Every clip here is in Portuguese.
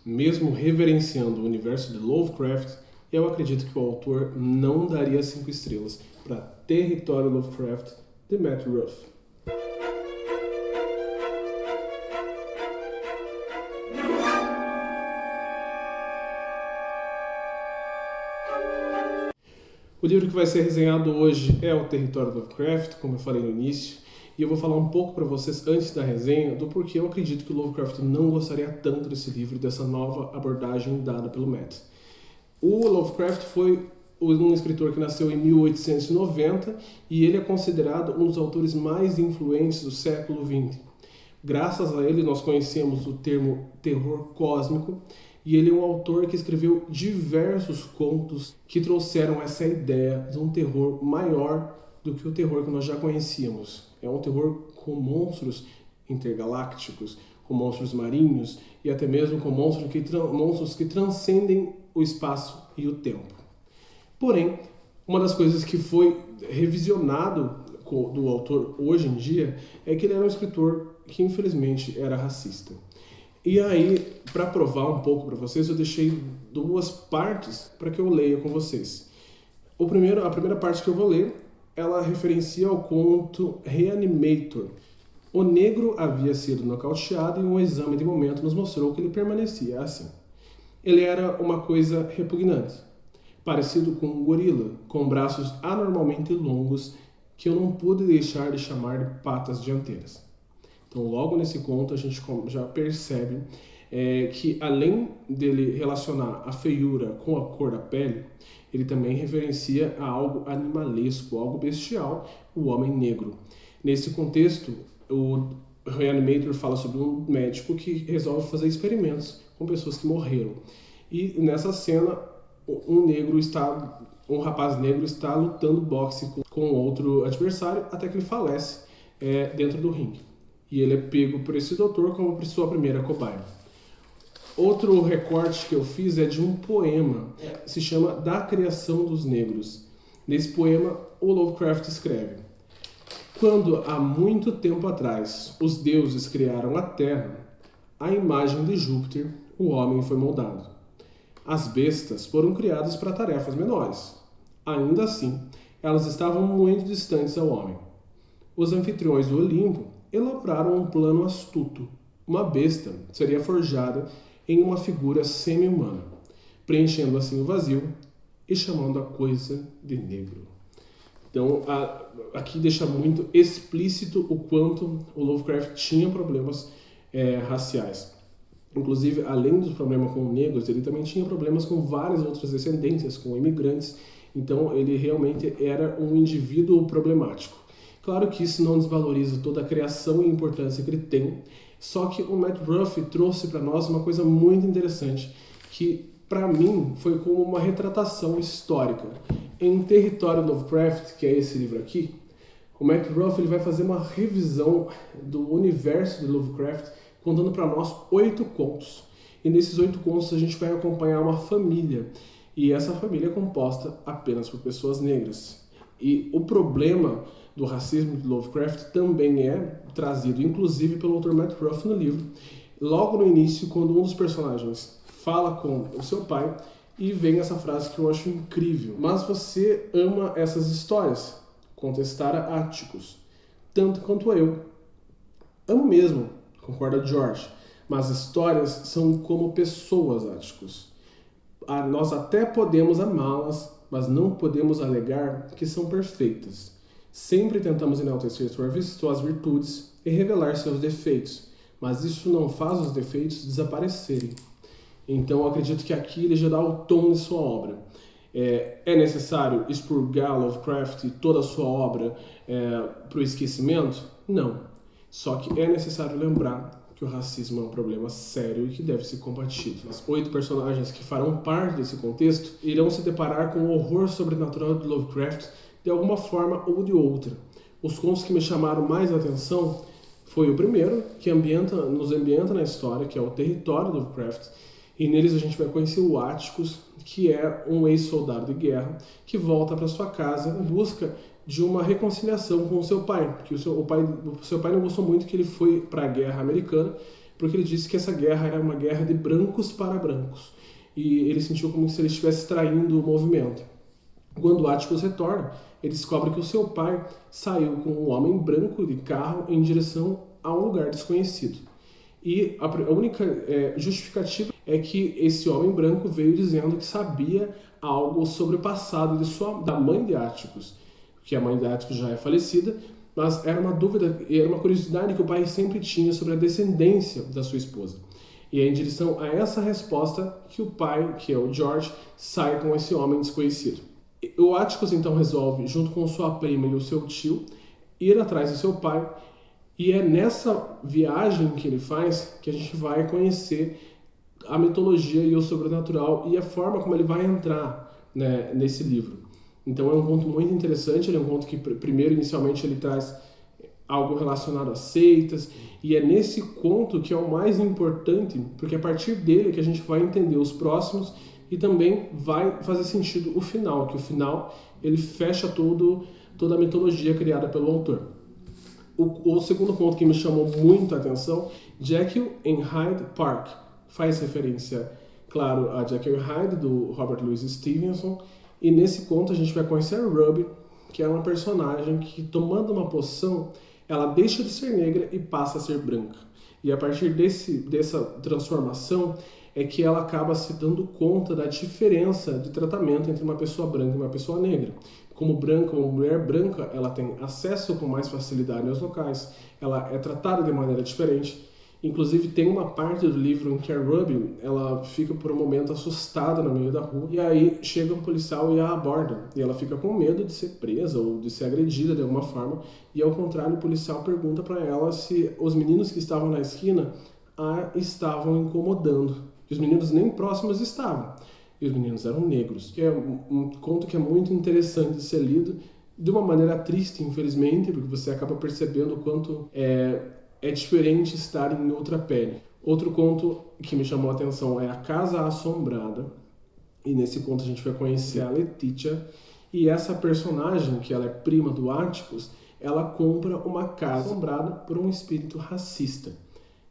Mesmo reverenciando o universo de Lovecraft, eu acredito que o autor não daria 5 estrelas para Território Lovecraft de Matt Ruff. O livro que vai ser resenhado hoje é o Território Lovecraft, como eu falei no início, e eu vou falar um pouco para vocês antes da resenha do porquê eu acredito que o Lovecraft não gostaria tanto desse livro, dessa nova abordagem dada pelo Matt. O Lovecraft foi um escritor que nasceu em 1890 e ele é considerado um dos autores mais influentes do século XX. Graças a ele nós conhecemos o termo terror cósmico, e ele é um autor que escreveu diversos contos que trouxeram essa ideia de um terror maior do que o terror que nós já conhecíamos. É um terror com monstros intergalácticos, com monstros marinhos e até mesmo com monstros que transcendem o espaço e o tempo. Porém, uma das coisas que foi revisionado do autor hoje em dia é que ele era um escritor que infelizmente era racista. E aí, para provar um pouco para vocês, eu deixei 2 partes para que eu leia com vocês. A primeira parte que eu vou ler, ela referencia ao conto Reanimator. O negro havia sido nocauteado e um exame de momento nos mostrou que ele permanecia assim. Ele era uma coisa repugnante, parecido com um gorila, com braços anormalmente longos que eu não pude deixar de chamar de patas dianteiras. Então, logo nesse conto, a gente já percebe que, além dele relacionar a feiura com a cor da pele, ele também referencia a algo animalesco, algo bestial, o homem negro. Nesse contexto, o Reanimator fala sobre um médico que resolve fazer experimentos com pessoas que morreram. E nessa cena, um rapaz negro está lutando boxe com outro adversário até que ele falece dentro do ringue. E ele é pego por esse doutor como sua primeira cobaia. Outro recorte que eu fiz é de um poema, se chama Da Criação dos Negros. Nesse poema, o Lovecraft escreve: quando há muito tempo atrás os deuses criaram a Terra, à imagem de Júpiter, o homem foi moldado. As bestas foram criadas para tarefas menores. Ainda assim, elas estavam muito distantes ao homem. Os anfitriões do Olimpo elaboraram um plano astuto. Uma besta seria forjada em uma figura semi-humana, preenchendo assim o vazio e chamando a coisa de negro. Então, aqui deixa muito explícito o quanto o Lovecraft tinha problemas raciais. Inclusive, além dos problemas com negros, ele também tinha problemas com várias outras descendências, com imigrantes. Então, ele realmente era um indivíduo problemático. Claro que isso não desvaloriza toda a criação e importância que ele tem, só que o Matt Ruff trouxe para nós uma coisa muito interessante, que para mim foi como uma retratação histórica. Em Território Lovecraft, que é esse livro aqui, o Matt Ruff ele vai fazer uma revisão do universo de Lovecraft, contando para nós 8 contos. E nesses 8 contos a gente vai acompanhar uma família, e essa família é composta apenas por pessoas negras. E o problema do racismo de Lovecraft também é trazido, inclusive, pelo Dr. Matt Ruff no livro, logo no início, quando um dos personagens fala com o seu pai, e vem essa frase que eu acho incrível: mas você ama essas histórias? Contestara Atticus. Tanto quanto eu. Amo mesmo, concorda George, mas histórias são como pessoas, Atticus. Nós até podemos amá-las, mas não podemos alegar que são perfeitas. Sempre tentamos enaltecer suas virtudes e revelar seus defeitos, mas isso não faz os defeitos desaparecerem. Então eu acredito que aqui ele já dá o tom de sua obra. É necessário expurgar Lovecraft e toda a sua obra para o esquecimento? Não. Só que é necessário lembrar que o racismo é um problema sério e que deve ser combatido. Os 8 personagens que farão parte desse contexto irão se deparar com o horror sobrenatural de Lovecraft de alguma forma ou de outra. Os contos que me chamaram mais a atenção foi o primeiro, que nos ambienta na história, que é o Território de Lovecraft, e neles a gente vai conhecer o Atticus, que é um ex-soldado de guerra que volta para sua casa em busca de uma reconciliação com o seu pai, porque o seu pai não gostou muito que ele foi para a guerra americana porque ele disse que essa guerra era uma guerra de brancos para brancos, e ele sentiu como se ele estivesse traindo o movimento. Quando Atticus retorna, ele descobre que o seu pai saiu com um homem branco de carro em direção a um lugar desconhecido. E a única justificativa é que esse homem branco veio dizendo que sabia algo sobre o passado da mãe de Atticus, que a mãe de Atticus já é falecida, mas era uma dúvida, era uma curiosidade que o pai sempre tinha sobre a descendência da sua esposa. E é em direção a essa resposta que o pai, que é o George, sai com esse homem desconhecido. O Atticus então resolve, junto com sua prima e o seu tio, ir atrás do seu pai, e é nessa viagem que ele faz que a gente vai conhecer a mitologia e o sobrenatural e a forma como ele vai entrar, né, nesse livro. Então é um conto muito interessante, ele é um conto que primeiro, inicialmente, ele traz algo relacionado a seitas, e é nesse conto que é o mais importante, porque é a partir dele que a gente vai entender os próximos e também vai fazer sentido o final, que o final ele fecha toda a mitologia criada pelo autor. O segundo ponto que me chamou muito a atenção, Jekyll em Hyde Park, faz referência, claro, a Jekyll e Hyde, do Robert Louis Stevenson, e nesse conto a gente vai conhecer a Ruby, que é uma personagem que, tomando uma poção, ela deixa de ser negra e passa a ser branca. E a partir dessa transformação é que ela acaba se dando conta da diferença de tratamento entre uma pessoa branca e uma pessoa negra. Como branca, uma mulher branca, ela tem acesso com mais facilidade aos locais, ela é tratada de maneira diferente. Inclusive tem uma parte do livro em que a Ruby, ela fica por um momento assustada no meio da rua, e aí chega um policial e a aborda, e ela fica com medo de ser presa ou de ser agredida de alguma forma, e ao contrário o policial pergunta para ela se os meninos que estavam na esquina a estavam incomodando, e os meninos nem próximos estavam, e os meninos eram negros, que é um conto que é muito interessante de ser lido, de uma maneira triste, infelizmente, porque você acaba percebendo o quanto é diferente estar em outra pele. Outro conto que me chamou a atenção é A Casa Assombrada. E nesse conto a gente vai conhecer a Letitia. E essa personagem, que ela é prima do Atticus, ela compra uma casa assombrada por um espírito racista.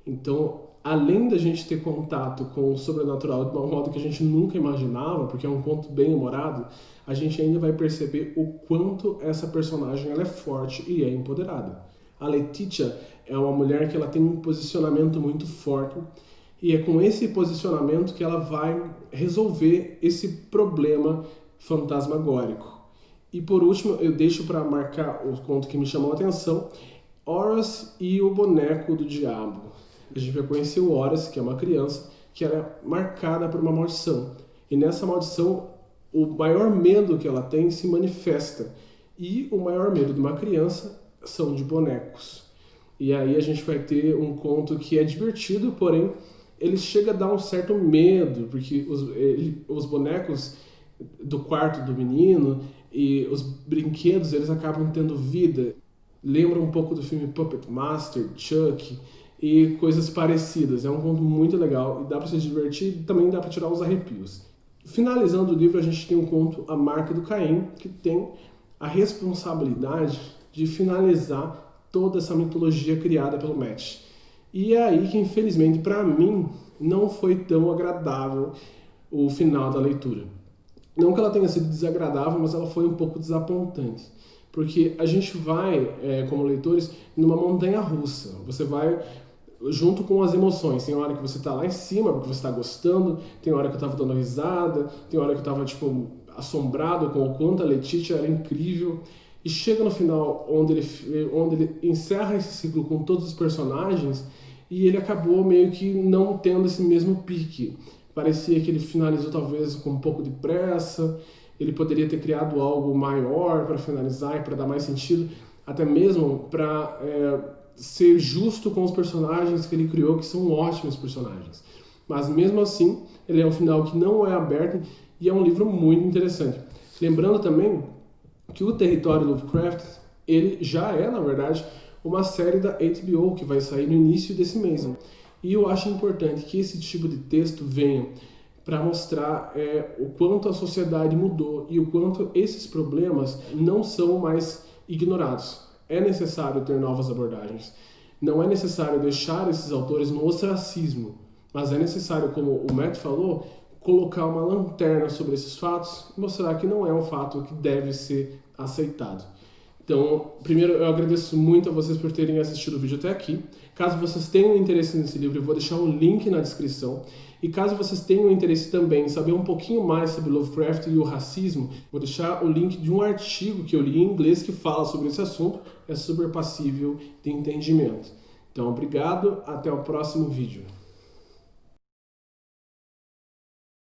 Então, além da gente ter contato com o sobrenatural de um modo que a gente nunca imaginava, porque é um conto bem humorado, a gente ainda vai perceber o quanto essa personagem ela é forte e é empoderada. A Letitia é uma mulher que ela tem um posicionamento muito forte, e é com esse posicionamento que ela vai resolver esse problema fantasmagórico. E por último, eu deixo para marcar o conto que me chamou a atenção, Horace e o Boneco do Diabo. A gente vai conhecer o Horace, que é uma criança, que era marcada por uma maldição. E nessa maldição, o maior medo que ela tem se manifesta. E o maior medo de uma criança são de bonecos. E aí a gente vai ter um conto que é divertido, porém ele chega a dar um certo medo, porque os bonecos do quarto do menino e os brinquedos, eles acabam tendo vida. Lembra um pouco do filme Puppet Master, Chuck e coisas parecidas. É um conto muito legal e dá para se divertir e também dá para tirar os arrepios. Finalizando o livro, a gente tem um conto, A Marca do Caim, que tem a responsabilidade de finalizar toda essa mitologia criada pelo Matt. E é aí que, infelizmente, para mim, não foi tão agradável o final da leitura. Não que ela tenha sido desagradável, mas ela foi um pouco desapontante. Porque a gente vai, como leitores, numa montanha russa. Você vai junto com as emoções. Tem hora que você tá lá em cima, porque você tá gostando. Tem hora que eu tava dando risada. Tem hora que eu tava, assombrado com o quanto a Letitia era incrível. E chega no final, onde ele encerra esse ciclo com todos os personagens, e ele acabou meio que não tendo esse mesmo pique. Parecia que ele finalizou talvez com um pouco de pressa, ele poderia ter criado algo maior para finalizar e para dar mais sentido, até mesmo para ser justo com os personagens que ele criou, que são ótimos personagens. Mas mesmo assim, ele é um final que não é aberto e é um livro muito interessante. Lembrando também que o Território Lovecraft, ele já é, na verdade, uma série da HBO que vai sair no início desse mês. E eu acho importante que esse tipo de texto venha para mostrar o quanto a sociedade mudou e o quanto esses problemas não são mais ignorados. É necessário ter novas abordagens. Não é necessário deixar esses autores no ostracismo, mas é necessário, como o Matt falou, colocar uma lanterna sobre esses fatos e mostrar que não é um fato que deve ser aceitado. Então, primeiro, eu agradeço muito a vocês por terem assistido o vídeo até aqui. Caso vocês tenham interesse nesse livro, eu vou deixar o link na descrição. E caso vocês tenham interesse também em saber um pouquinho mais sobre Lovecraft e o racismo, vou deixar o link de um artigo que eu li em inglês que fala sobre esse assunto. É super passível de entendimento. Então, obrigado. Até o próximo vídeo.